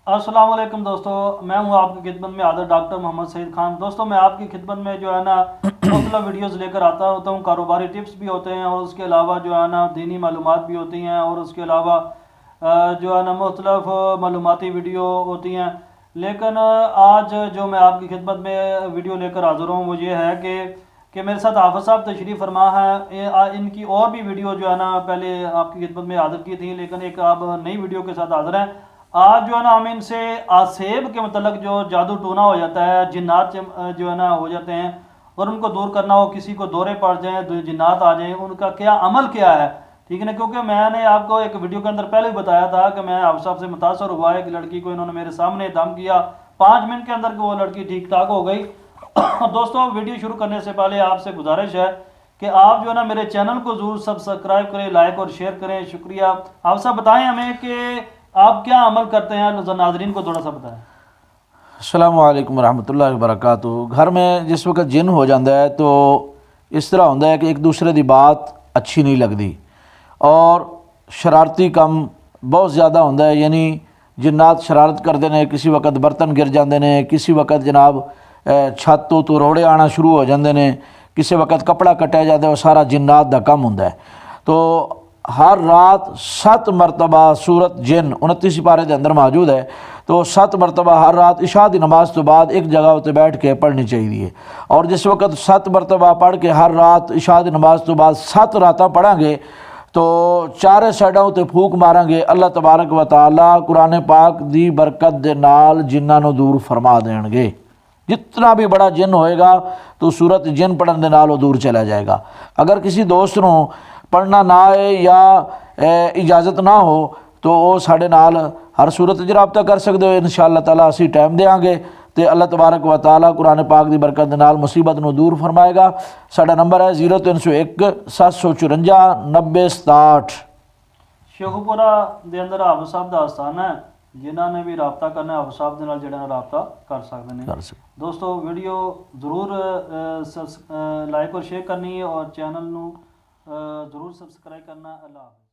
अस्सलाम वालेकुम दोस्तों, मैं हूं आपकी खिदमत में हाज़िर डॉक्टर मोहम्मद सईद खान। दोस्तों, मैं आपकी खिदमत में जो है ना मुख्तलिफ वीडियोस लेकर आता होता हूं। कारोबारी टिप्स भी होते हैं और उसके अलावा जो है ना दीनी मालूमात भी होती हैं और उसके अलावा जो है ना मुख्तलिफ मालूमाती वीडियो होती हैं। लेकिन आज जो मैं आपकी खिदमत में वीडियो लेकर हाज़िर हूँ वो ये है कि मेरे साथ हाफ़िज़ साहब तशरीफ़ फरमा है। इनकी और भी वीडियो जो है ना पहले आपकी खिदमत में हाज़िर की थी, लेकिन एक आप नई वीडियो के साथ हाज़िर हैं। आज जो है ना हम इनसे आसेब के मतलब जो जादू टूना हो जाता है, जिन्नात जो है ना हो जाते हैं और उनको दूर करना हो, किसी को दौरे पड़ जाए, जिन्नात आ जाए, उनका क्या अमल क्या है, ठीक है ना। क्योंकि मैंने आपको एक वीडियो के अंदर पहले भी बताया था कि मैं आप साहब से मुतासर हुआ है कि लड़की को इन्होंने मेरे सामने दम किया, 5 मिनट के अंदर वो लड़की ठीक ठाक हो गई। दोस्तों, वीडियो शुरू करने से पहले आपसे गुजारिश है कि आप जो है ना मेरे चैनल को जरूर सब्सक्राइब करें, लाइक और शेयर करें। शुक्रिया। आप सब बताएं हमें कि आप क्या अमल करते हैं, नाजरीन को थोड़ा सा बताएं। अस्सलामु अलैकुम रहमतुल्लाहि व बरकातुहू। घर में जिस वक्त जिन हो जाता है तो इस तरह होता है कि एक दूसरे की बात अच्छी नहीं लगती और शरारती काम बहुत ज़्यादा होता है। यानी जिन्नात शरारत करते हैं, किसी वक्त बर्तन गिर जाते हैं, किसी वक्त जनाब छत तो रोड़े आना शुरू हो जाते हैं, किसी वक्त कपड़ा कट्टिया जाता है, वो सारा जिन्नात का काम होता है। तो हर रात 7 मरतबा सूरत जिन 29 पारे के अंदर मौजूद है, तो 7 मरतबा हर रात इशा की नमाज तो बाद एक जगह उत्ते बैठ के पढ़नी चाहिए। और जिस वक्त 7 मरतबा पढ़ के हर रात इशा की नमाज तो बाद 7 रातां पढ़ांगे तो चारे साइडों उत्ते फूक मारांगे, अल्लाह तबारक व तआला कुरान पाक दी बरकत दे नाल जिन्नां नूं दूर फरमा देंगे। जितना भी बड़ा जिन होएगा तो सूरत जिन पढ़न दे नाल वो दूर चला जाएगा। अगर किसी दोस्त नूं पढ़ना ना आए या इजाज़त ना हो तो वो साढ़े नाल हर सूरत च राबता कर सकते हो। इंशाअल्लाह ताला असी टाइम देंगे तो अल्लाह तबारक व तआला कुरान पाक की बरकत के नाल मुसीबत नूं दूर फरमाएगा। साडा नंबर है 0301 754 90 67। शेखुपुरा के अंदर हाफ़िज़ साहब का आस्थाना है, जिन्होंने भी रबता करना है हाफ़िज़ साहब के नाल जिहड़ा रबता कर सकते हैं। दोस्तों, वीडियो जरूर लाइक और शेयर करनी है और चैनल नूं जरूर सब्सक्राइब करना। अल्लाह हाफ़िज़।